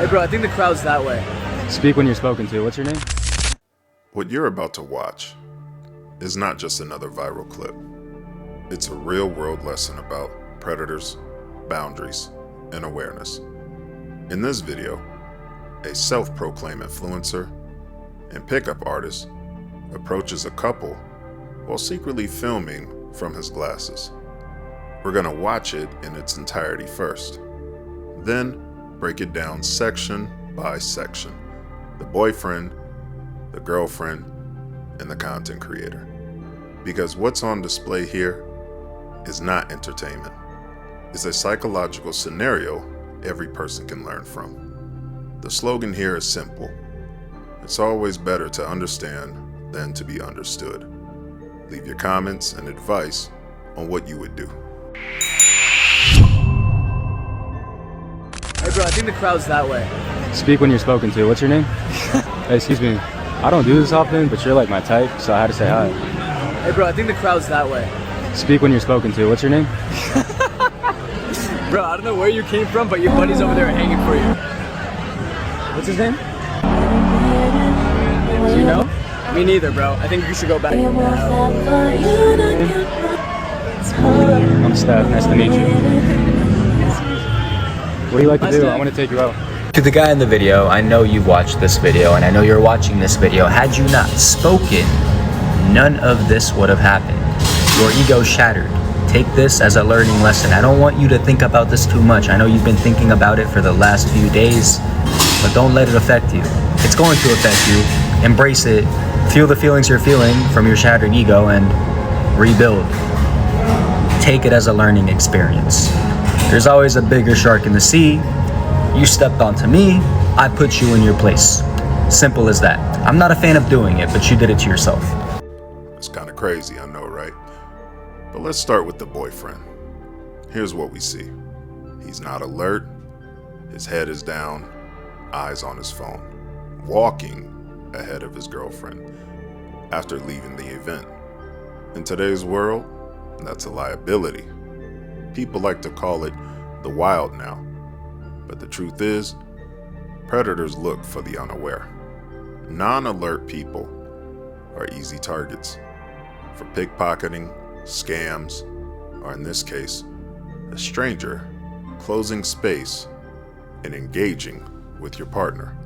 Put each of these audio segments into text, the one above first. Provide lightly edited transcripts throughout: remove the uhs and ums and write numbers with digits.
Hey bro, I think the crowd's that way. Speak when you're spoken to. What's your name? What you're about to watch is not just another viral clip. It's a real-world lesson about predators, boundaries, and awareness. In this video, a self-proclaimed influencer and pickup artist approaches a couple while secretly filming from his glasses. We're going to watch it in its entirety first, then break it down section by section. The boyfriend, the girlfriend, and the content creator. Because what's on display here is not entertainment. It's a psychological scenario every person can learn from. The slogan here is simple. It's always better to understand than to be understood. Leave your comments and advice on what you would do. Hey bro, I think the crowd's that way. Speak when you're spoken to. What's your name? Hey, excuse me. I don't do this often, but you're like my type, so I had to say hi. Hey bro, I think the crowd's that way. Speak when you're spoken to. What's your name? Bro, I don't know where you came from, but your buddy's over there hanging for you. What's his name? Do you know? Me neither, bro. I think you should go back. I'm Steph. Nice to meet you. What do you like to do? I want to take you out. To the guy in the video, I know you've watched this video and I know you're watching this video. Had you not spoken, none of this would have happened. Your ego shattered. Take this as a learning lesson. I don't want you to think about this too much. I know you've been thinking about it for the last few days, but don't let it affect you. It's going to affect you. Embrace it. Feel the feelings you're feeling from your shattered ego and rebuild. Take it as a learning experience. There's always a bigger shark in the sea. You stepped onto me, I put you in your place. Simple as that. I'm not a fan of doing it, but you did it to yourself. It's kind of crazy, I know, right? But let's start with the boyfriend. Here's what we see. He's not alert, his head is down, eyes on his phone, walking ahead of his girlfriend after leaving the event. In today's world, that's a liability. People like to call it the wild now. But the truth is, predators look for the unaware. Non-alert people are easy targets for pickpocketing, scams, or in this case, a stranger closing space and engaging with your partner.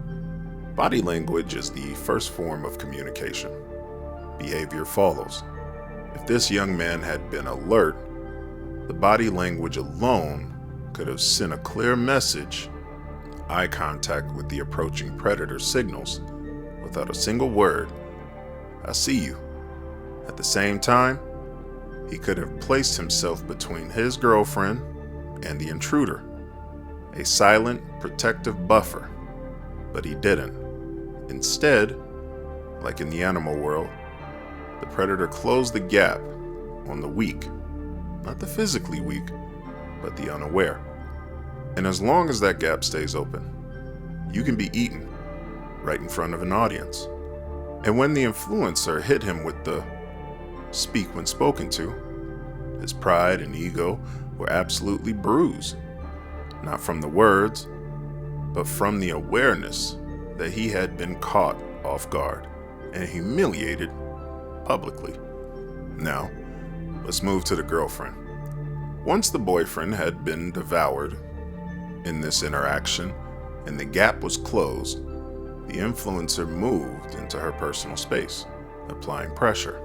Body language is the first form of communication. Behavior follows. If this young man had been alert, the body language alone could have sent a clear message. Eye contact with the approaching predator signals, without a single word, "I see you." At the same time, he could have placed himself between his girlfriend and the intruder, a silent, protective buffer, but he didn't. Instead, like in the animal world, the predator closed the gap on the weak, not the physically weak, but the unaware. And as long as that gap stays open, you can be eaten right in front of an audience. And when the influencer hit him with the speak when spoken to, his pride and ego were absolutely bruised, not from the words, but from the awareness that he had been caught off guard and humiliated publicly. Now, let's move to the girlfriend. Once the boyfriend had been devoured in this interaction and the gap was closed, the influencer moved into her personal space, applying pressure.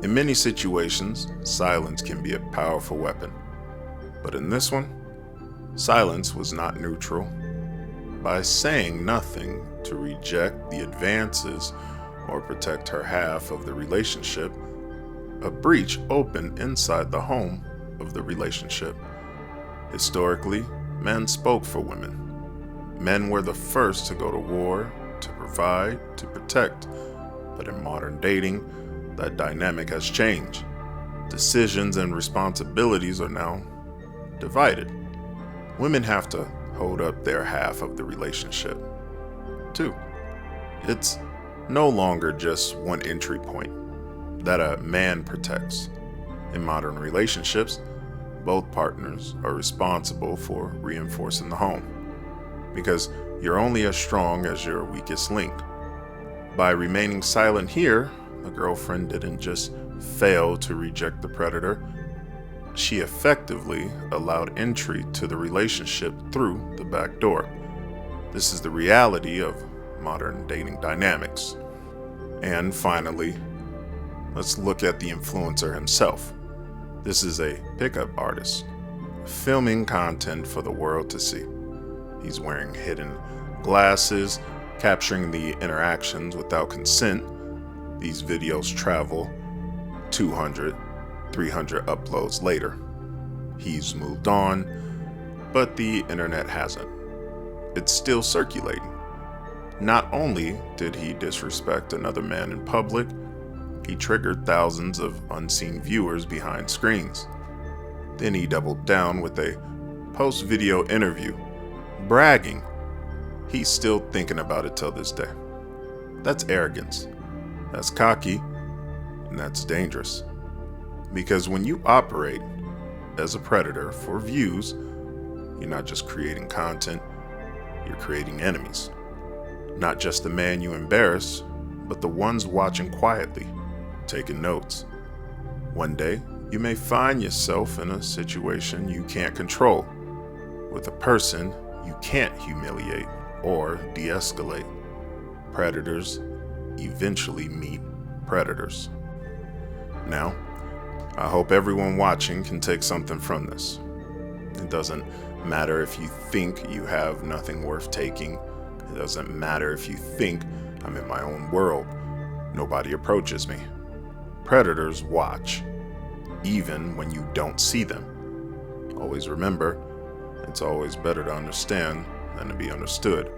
In many situations, silence can be a powerful weapon. But in this one, silence was not neutral. By saying nothing to reject the advances or protect her half of the relationship, a breach opened inside the home of the relationship. Historically, men spoke for women. Men were the first to go to war, to provide, to protect. But in modern dating, that dynamic has changed. Decisions and responsibilities are now divided. Women have to hold up their half of the relationship, too. It's no longer just one entry point that a man protects. In modern relationships, both partners are responsible for reinforcing the home. Because You're only as strong as your weakest link. By remaining silent here, the girlfriend didn't just fail to reject the predator, she effectively allowed entry to the relationship through the back door. This is the reality of modern dating dynamics. And finally, let's look at the influencer himself. This is a pickup artist, filming content for the world to see. He's wearing hidden glasses, capturing the interactions without consent. These videos travel 200, 300 uploads later. He's moved on, but the internet hasn't. It's still circulating. Not only did he disrespect another man in public, he triggered thousands of unseen viewers behind screens. Then he doubled down with a post-video interview, bragging he's still thinking about it till this day. That's arrogance. That's cocky, and that's dangerous. Because when you operate as a predator for views, you're not just creating content, you're creating enemies. Not just the man you embarrass, but the ones watching quietly, taking notes. One day, you may find yourself in a situation you can't control, with a person you can't humiliate or de-escalate. Predators eventually meet predators. Now, I hope everyone watching can take something from this. It doesn't matter if you think you have nothing worth taking. It doesn't matter if you think I'm in my own world. Nobody approaches me. Predators watch, even when you don't see them. Always remember, it's always better to understand than to be understood.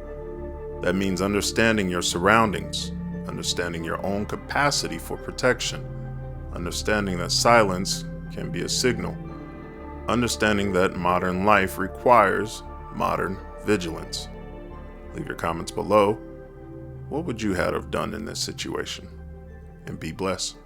That means understanding your surroundings, understanding your own capacity for protection, understanding that silence can be a signal, understanding that modern life requires modern vigilance. Leave your comments below. What would you have done in this situation? And be blessed.